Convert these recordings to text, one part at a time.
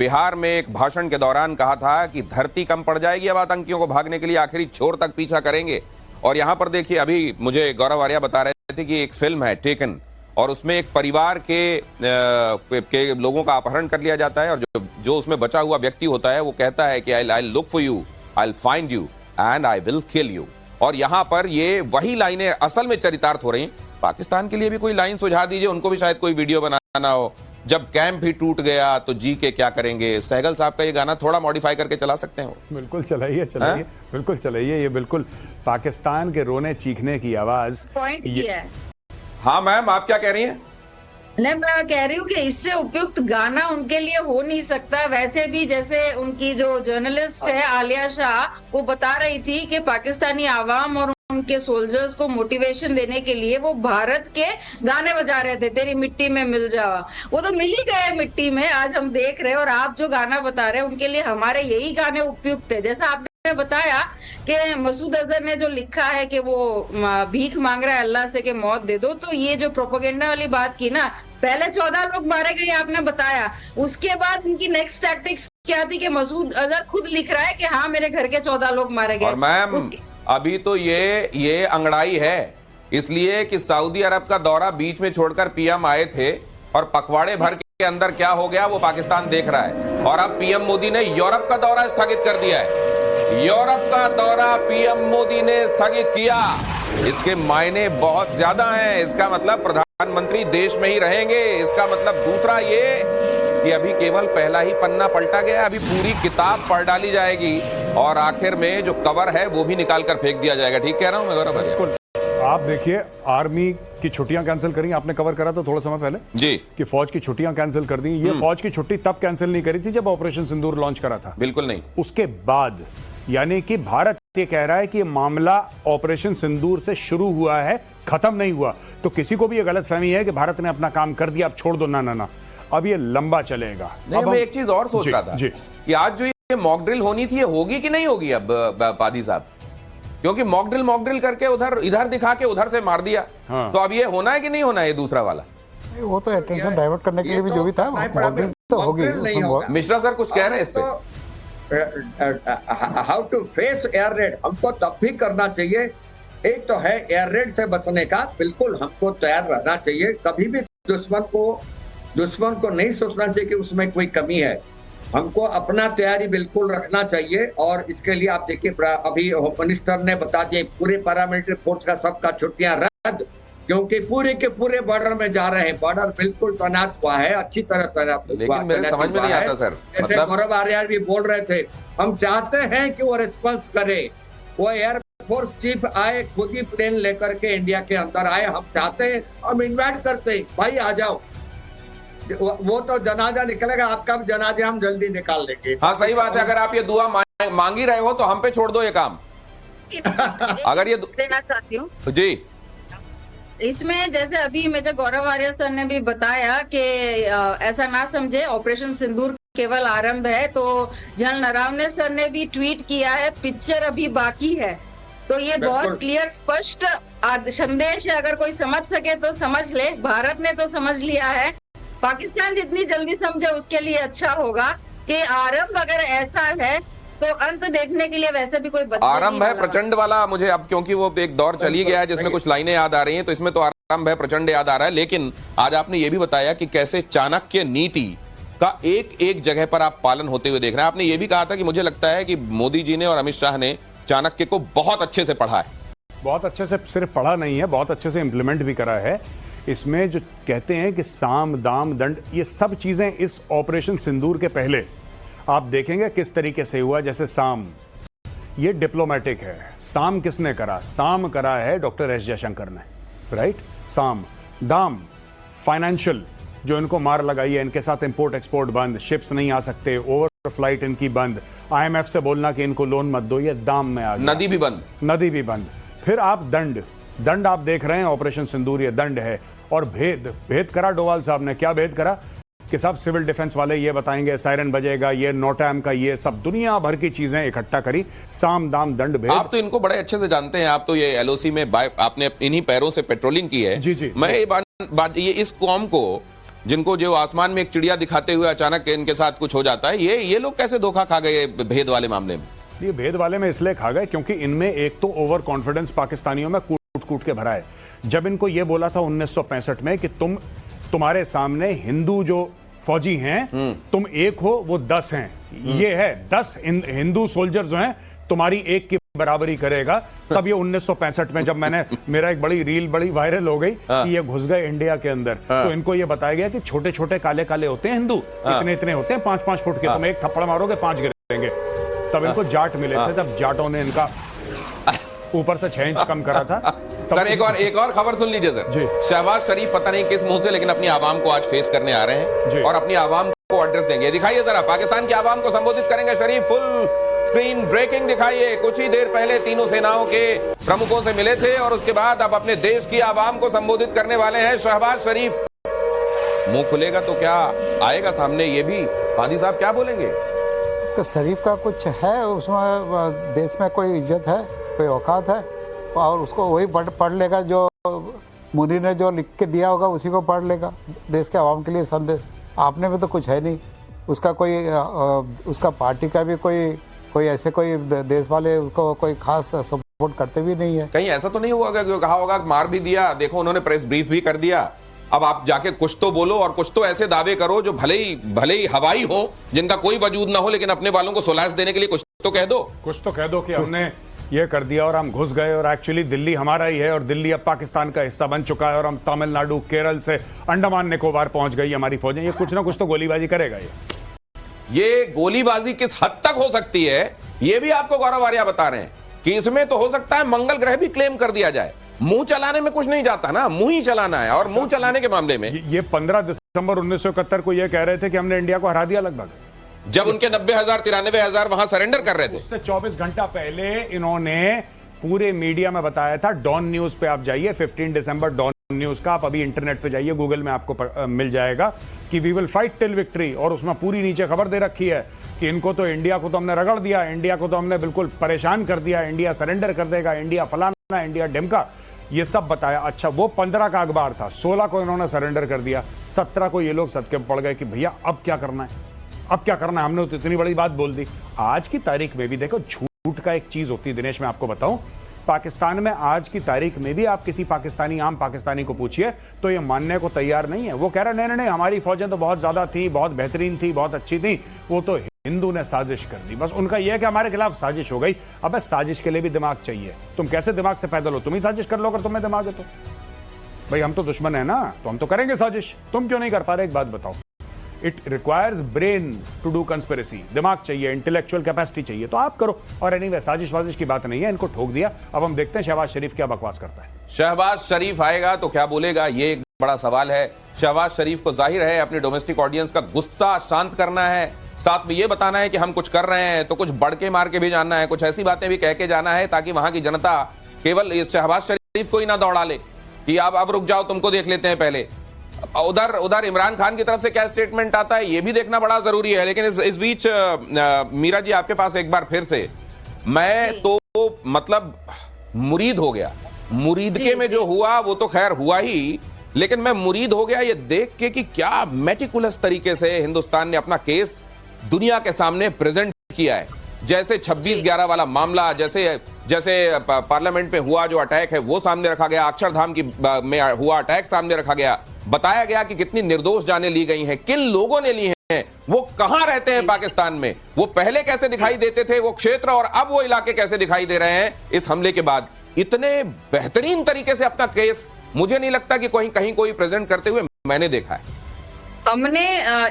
बिहार में एक भाषण के दौरान कहा था कि धरती कम पड़ जाएगी अब आतंकियों को भागने के लिए, आखिरी छोर तक पीछा करेंगे। और यहां पर देखिए, अभी मुझे गौरव आर्या बता रहे थे कि एक फिल्म है टेकन, और उसमें एक परिवार के लोगों का अपहरण कर लिया जाता है, और जो उसमें बचा हुआ व्यक्ति होता है वो कहता है कि I look for you, I will find you and I will kill you. और यहां पर ये वही लाइनें असल में चरितार्थ हो रही हैं। पाकिस्तान के लिए भी कोई लाइन सुझा दीजिए, उनको भी शायद कोई वीडियो बनाना हो। जब कैंप ही टूट गया तो जी के क्या करेंगे। सहगल साहब का ये गाना थोड़ा मॉडिफाई करके चला सकते हैं। बिल्कुल चलाइए, बिल्कुल चलाइए। ये बिल्कुल पाकिस्तान के रोने चीखने की आवाज पॉइंट किया है। हाँ मैम, आप क्या कह रही हैं? नहीं, मैं कह रही हूँ कि इससे उपयुक्त गाना उनके लिए हो नहीं सकता। वैसे भी जैसे उनकी जो जर्नलिस्ट है आलिया शाह, वो बता रही थी कि पाकिस्तानी आवाम और उनके सोल्जर्स को मोटिवेशन देने के लिए वो भारत के गाने बजा रहे थे, तेरी मिट्टी में मिल जावा। वो तो मिल ही गए मिट्टी में, आज हम देख रहे हैं। और आप जो गाना बता रहे हैं उनके लिए हमारे यही गाने उपयुक्त है। जैसा आपने बताया कि मसूद अजहर ने जो लिखा है कि वो भीख मांग रहा है अल्लाह से कि मौत दे दो, तो ये जो प्रोपेगेंडा वाली बात की ना, पहले 14 लोग मारे गए आपने बताया, उसके बाद उनकी नेक्स्ट टैक्टिक्स क्या थी कि मसूद अजहर खुद लिख रहा है कि हाँ मेरे घर के 14 लोग मारे गए। और मैम अभी तो ये अंगड़ाई है, इसलिए कि सऊदी अरब का दौरा बीच में छोड़कर पीएम आए थे, और पखवाड़े भर के अंदर क्या हो गया वो पाकिस्तान देख रहा है। और अब पीएम मोदी ने यूरोप का दौरा स्थगित कर दिया है। यूरोप का दौरा पीएम मोदी ने स्थगित किया। इसके मायने बहुत ज्यादा हैं। इसका मतलब प्रधानमंत्री देश में ही रहेंगे। इसका मतलब दूसरा ये कि अभी केवल पहला ही पन्ना पलटा गया, अभी पूरी किताब पढ़ डाली जाएगी, और आखिर में जो कवर है वो भी निकाल कर फेंक दिया जाएगा। ठीक कह रहा हूं मैं गौरव आर्या? आप देखिए, आर्मी की छुट्टियां कैंसिल करी, आपने कवर करा था थोड़ा समय पहले जी कि फौज की छुट्टियां कैंसिल कर दी। ये फौज की छुट्टी तब कैंसिल नहीं करी थी जब ऑपरेशन सिंदूर लॉन्च करा था, बिल्कुल नहीं। उसके बाद, यानी कि भारत ये कह रहा है कि मामला ऑपरेशन सिंदूर से शुरू हुआ है, खत्म नहीं हुआ। तो किसी को भी ये गलतफहमी है कि भारत ने अपना काम कर दिया, अब छोड़ दो, ना ना ना, अब ये लंबा चलेगा। नहीं, मैं एक चीज और सोच रहा था कि आज जो ये मॉक ड्रिल होनी थी, ये होगी कि नहीं होगी अब पादी साहब? क्योंकि मॉक ड्रिल करके इधर दिखा के उधर से मार दिया। हाँ। तो अब ये होना है कि नहीं होना है ये दूसरा वाला? वो तो अटेंशन डाइवर्ट करने के लिए भी जो भी था मॉक ड्रिल तो होगी। मिश्रा सर कुछ कह रहे हैं इस पे? How to face air raid हमको तब भी करना चाहिए। एक तो है एयर रेड से बचने का, बिल्कुल हमको तैयार रहना चाहिए। कभी भी दुश्मन को नहीं सोचना चाहिए कि उसमें कोई कमी है। हमको अपना तैयारी बिल्कुल रखना चाहिए। और इसके लिए आप देखिए, अभी होम मिनिस्टर ने बता दिया पूरे पैरामिलिट्री फोर्स का सबका छुट्टियां रद्द, क्योंकि पूरे के पूरे बॉर्डर में जा रहे हैं। बॉर्डर बिल्कुल तैनात हुआ है, अच्छी तरह तैनात हुआ। लेकिन मेरे समझ में नहीं आता सर, जैसे गौरव आर्या भी बोल रहे थे, हम चाहते हैं कि वो रिस्पॉन्स करे, वो एयर फोर्स चीफ आए, खुद ही प्लेन लेकर के इंडिया के अंदर आए। हम चाहते हैं, हम इन्वाइट करते हैं, भाई आ जाओ। वो तो जनाजा निकलेगा, आपका भी जनाजा हम जल्दी निकाल लेंगे। हाँ सही बात है। अगर आप ये दुआ मांगी रहे हो तो हम पे छोड़ दो ये काम। अगर ये देना चाहती हूँ जी, इसमें जैसे अभी मेजर गौरव आर्या सर ने भी बताया कि ऐसा ना समझे ऑपरेशन सिंदूर केवल आरंभ है। तो जनरल नरवणे सर ने भी ट्वीट किया है, पिक्चर अभी बाकी है। तो ये बहुत क्लियर स्पष्ट संदेश है। अगर कोई समझ सके तो समझ ले। भारत ने तो समझ लिया है, पाकिस्तान जितनी जल्दी समझे उसके लिए अच्छा होगा कि आरंभ अगर ऐसा है तो अंत देखने के लिए वैसे भी कोई आरंभ है प्रचंड वाला। मुझे अब क्योंकि वो एक दौर चली गया है जिसमें कुछ लाइनें याद आ रही हैं, तो इसमें तो आरंभ है प्रचंड याद आ रहा है। लेकिन आज आपने ये भी बताया कि कैसे चाणक्य नीति का एक एक जगह पर आप पालन होते हुए देख रहे हैं। आपने ये भी कहा था कि मुझे लगता है कि मोदी जी ने और अमित शाह ने चाणक्य को बहुत अच्छे से पढ़ा है। बहुत अच्छे से सिर्फ पढ़ा नहीं है, बहुत अच्छे से इंप्लीमेंट भी करा है। इसमें जो कहते हैं कि साम दाम दंड, ये सब चीजें इस ऑपरेशन सिंदूर के पहले आप देखेंगे किस तरीके से हुआ। जैसे साम, ये डिप्लोमेटिक है। साम किसने करा? साम करा है डॉक्टर एस जयशंकर ने, राइट। साम दाम फाइनेंशियल, जो इनको मार लगाई है, इनके साथ इंपोर्ट एक्सपोर्ट बंद, शिप्स नहीं आ सकते, ओवर फ्लाइट इनकी बंद, IMF से बोलना कि इनको लोन मत दो, ये दाम में आ गया। नदी भी बंद। फिर आप दंड आप देख रहे हैं, ऑपरेशन सिंदूर ये दंड है। और भेद करा डोवाल साहब ने। क्या भेद करा कि सब सिविल डिफेंस वाले ये बताएंगे, सायरन बजेगा, ये नोटैम का, ये सब दुनिया भर की चीजें इकट्ठा करी। साम दाम दंड भेद। आप तो इनको बड़े अच्छे से जानते हैं, आप तो ये LOC में आपने इन्हीं पैरों से पेट्रोलिंग की है। जी। मैं ये इस कौम को जिनको जो आसमान में एक चिड़िया दिखाते हुए अचानक इनके साथ कुछ हो जाता है, ये लोग कैसे धोखा खा गए भेद वाले मामले में? ये भेद वाले में इसलिए खा गए क्योंकि इनमें एक तो ओवर कॉन्फिडेंस पाकिस्तानियों में कूट कूट के भरा है। जब इनको ये बोला था 1965 में कि तुम्हारे सामने हिंदू जो फौजी हैं तुम एक हो, वो 10 हैं, ये है 10 हिंदू सोल्जर जो हैं तुम्हारी एक की बराबरी करेगा। तब ये 1965 में जब मेरा एक बड़ी रील बड़ी वायरल हो गई कि ये घुस गए इंडिया के अंदर, तो इनको ये बताया गया कि छोटे छोटे काले काले होते हैं हिंदू, इतने इतने होते हैं 5-5 फुट के, तुम एक थप्पड़ मारोगे 5 गिरेंगे। तब इनको जाट मिले थे, तब जाटों ने इनका ऊपर से 6 इंच कम करा था। सर एक और खबर सुन लीजिए सर जी। शहबाज शरीफ पता नहीं किस मुंह से लेकिन अपनी आवाम को आज फेस करने आ रहे हैं और अपनी आवाम को एड्रेस देंगे। दिखाइए जरा, पाकिस्तान की आवाम को संबोधित करेंगे शरीफ। फुल स्क्रीन ब्रेकिंग दिखाइए। कुछ ही देर पहले तीनों सेनाओं के प्रमुखों से मिले थे और उसके बाद अब अपने देश की आवाम को संबोधित करने वाले हैं शहबाज शरीफ। मुंह खुलेगा तो क्या आएगा सामने, ये भी कादी साहब क्या बोलेंगे? तो शरीफ का कुछ है उसमें, देश में कोई इज्जत है, कोई औकात है, और उसको वही पढ़ लेगा जो मुनी ने जो लिख के दिया होगा उसी को पढ़ लेगा। देश के आवाम के लिए संदेश आपने भी तो कुछ है नहीं, उसका कोई उसका पार्टी का भी कोई ऐसे कोई देश वाले उसको कोई खास सपोर्ट करते भी नहीं है। कहीं ऐसा तो नहीं हुआ कि कहा होगा मार भी दिया, देखो उन्होंने प्रेस ब्रीफ भी कर दिया, अब आप जाके कुछ तो बोलो और कुछ तो ऐसे दावे करो जो भले ही हवाई हो, जिनका कोई वजूद ना हो, लेकिन अपने वालों को सुलाह देने के लिए कुछ तो कह दो। कुछ तो कह दो कि हमने ये कर दिया और हम घुस गए और एक्चुअली दिल्ली हमारा ही है और दिल्ली अब पाकिस्तान का हिस्सा बन चुका है और हम तमिलनाडु केरल से अंडमान निकोबार पहुंच गई हमारी फौजें। ये कुछ ना कुछ तो गोलीबाजी करेगा। ये गोलीबाजी किस हद तक हो सकती है ये भी आपको गौरव आर्या बता रहे हैं कि इसमें तो हो सकता है मंगल ग्रह भी क्लेम कर दिया जाए। मुंह चलाने में कुछ नहीं जाता ना, मुंह ही चलाना है। और मुंह चलाने के मामले में ये 15 दिसंबर 1971 को ये कह रहे थे कि हमने इंडिया को हरा दिया लगभग, जब उनके 90,000 93,000 वहां सरेंडर कर रहे थे। उससे 24 घंटा पहले इन्होंने पूरे मीडिया में बताया था। डॉन न्यूज पे आप जाइए, 15 दिसंबर डॉन न्यूज का, आप अभी इंटरनेट पे जाइए, गूगल में आपको मिल जाएगा कि we will fight till victory. और उसमें पूरी नीचे खबर दे रखी है कि इनको तो इंडिया को तो हमने रगड़ दिया, इंडिया को तो हमने बिल्कुल परेशान कर दिया, इंडिया सरेंडर कर देगा, इंडिया फलाना, इंडिया ढिमका, ये सब बताया। अच्छा, वो 15 का अखबार था, 16 को इन्होंने सरेंडर कर दिया, 17 को ये लोग सदके पड़ गए कि भैया अब क्या करना है, अब क्या करना है, हमने तो इतनी बड़ी बात बोल दी। आज की तारीख में भी देखो, झूठ का एक चीज होती है दिनेश, मैं आपको बताऊं, पाकिस्तान में आज की तारीख में भी आप किसी पाकिस्तानी, आम पाकिस्तानी को पूछिए तो ये मानने को तैयार नहीं है। वो कह रहा नहीं, हमारी फौजें तो बहुत ज्यादा थी, बहुत बेहतरीन थी, बहुत अच्छी थी, वो तो हिंदू ने साजिश कर दी। बस उनका यह है कि हमारे खिलाफ साजिश हो गई। अब साजिश के लिए भी दिमाग चाहिए। तुम कैसे दिमाग से पैदल हो? तुम ही साजिश कर लो अगर तुम्हें दिमाग है तो। भाई हम तो दुश्मन है ना, तो हम तो करेंगे साजिश, तुम क्यों नहीं कर पा रहे? एक बात बताओ, it requires brain to do conspiracy, दिमाग चाहिए, इंटेलेक्चुअल कैपेसिटी चाहिए, तो आप करो। और एनीवे साजिश वाजिश की बात नहीं है, इनको ठोक दिया। अब हम देखते हैं शहबाज शरीफ क्या बकवास करता है। शहबाज शरीफ आएगा तो क्या बोलेगा, ये एक बड़ा सवाल है। शहबाज शरीफ को जाहिर है अपनी डोमेस्टिक ऑडियंस का गुस्सा शांत करना है, साथ में ये बताना है कि हम कुछ कर रहे हैं तो कुछ बढ़ के मार के भी जाना है, कुछ ऐसी बातें भी कह के जाना है ताकि वहां की जनता केवल इस शहबाज शरीफ को ही ना दौड़ा ले कि अब रुक जाओ, तुमको देख लेते हैं पहले। उधर इमरान खान की तरफ से क्या स्टेटमेंट आता है ये भी देखना बड़ा जरूरी है। लेकिन इस बीच मीरा जी आपके पास एक बार फिर से, मैं तो मतलब मुरीद हो गया। मुरीद के में जो हुआ वो तो खैर हुआ ही, लेकिन मैं मुरीद हो गया ये देख के कि क्या मेटिकुलस तरीके से हिंदुस्तान ने अपना केस दुनिया के सामने प्रेजेंट किया है। जैसे 26/11 वाला मामला, जैसे पार्लियामेंट में हुआ जो अटैक है वो सामने रखा गया, अक्षरधाम की में हुआ अटैक सामने रखा गया, बताया गया कि कितनी निर्दोष जानें ली गई हैं, किन लोगों ने ली हैं, वो कहां रहते हैं पाकिस्तान में, वो पहले कैसे दिखाई देते थे वो क्षेत्र, और अब वो इलाके कैसे दिखाई दे रहे हैं इस हमले के बाद। इतने बेहतरीन तरीके से अपना केस मुझे नहीं लगता कि कहीं कोई प्रेजेंट करते हुए मैंने देखा है। हमने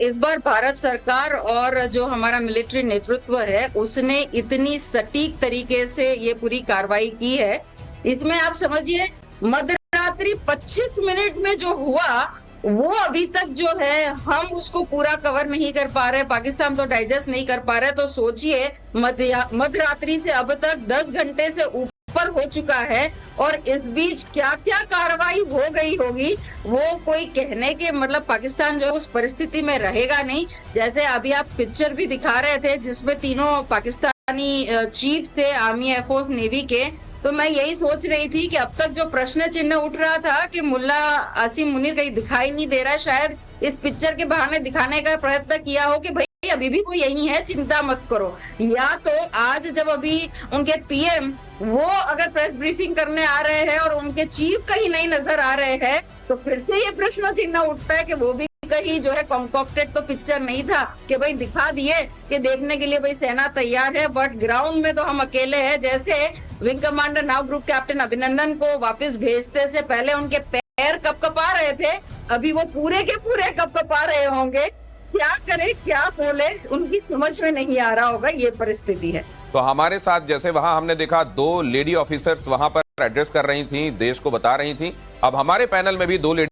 इस बार भारत सरकार और जो हमारा मिलिट्री नेतृत्व है उसने इतनी सटीक तरीके से ये पूरी कार्रवाई की है। इसमें आप समझिए मध्यरात्रि 25 मिनट में जो हुआ वो अभी तक जो है हम उसको पूरा कवर नहीं कर पा रहे, पाकिस्तान तो डाइजेस्ट नहीं कर पा रहे। तो सोचिए मध्यरात्रि से अब तक 10 घंटे से ऊपर हो चुका है और इस बीच क्या क्या कार्रवाई हो गई होगी वो कोई कहने के मतलब पाकिस्तान जो है उस परिस्थिति में रहेगा नहीं। जैसे अभी आप पिक्चर भी दिखा रहे थे जिसमें तीनों पाकिस्तानी चीफ थे आर्मी एयरफोर्स नेवी के, तो मैं यही सोच रही थी कि अब तक जो प्रश्न चिन्ह उठ रहा था कि मुल्ला आसिम मुनीर कहीं दिखाई नहीं दे रहा है, शायद इस पिक्चर के बहाने दिखाने का प्रयत्न किया हो कि भाई अभी भी वो यही है, चिंता मत करो। या तो आज जब अभी उनके पीएम वो अगर प्रेस ब्रीफिंग करने आ रहे हैं और उनके चीफ कहीं नहीं नजर आ रहे हैं, तो फिर से ये प्रश्न चिन्ह उठता है कि वो भी कहीं जो है कॉन्कॉक्टेड तो पिक्चर नहीं था कि भाई दिखा दिए कि देखने के लिए भाई सेना तैयार है, बट ग्राउंड में तो हम अकेले हैं। जैसे विंग कमांडर नाव ग्रुप कैप्टन अभिनंदन को वापस भेजते से पहले उनके पैर कपकपा रहे थे, अभी वो पूरे के पूरे कपकपा रहे होंगे। क्या करे क्या बोले, उनकी समझ में नहीं आ रहा होगा, ये परिस्थिति है। तो हमारे साथ जैसे वहां हमने देखा 2 लेडी ऑफिसर्स वहां पर एड्रेस कर रही थी, देश को बता रही थी, अब हमारे पैनल में भी 2 लेडी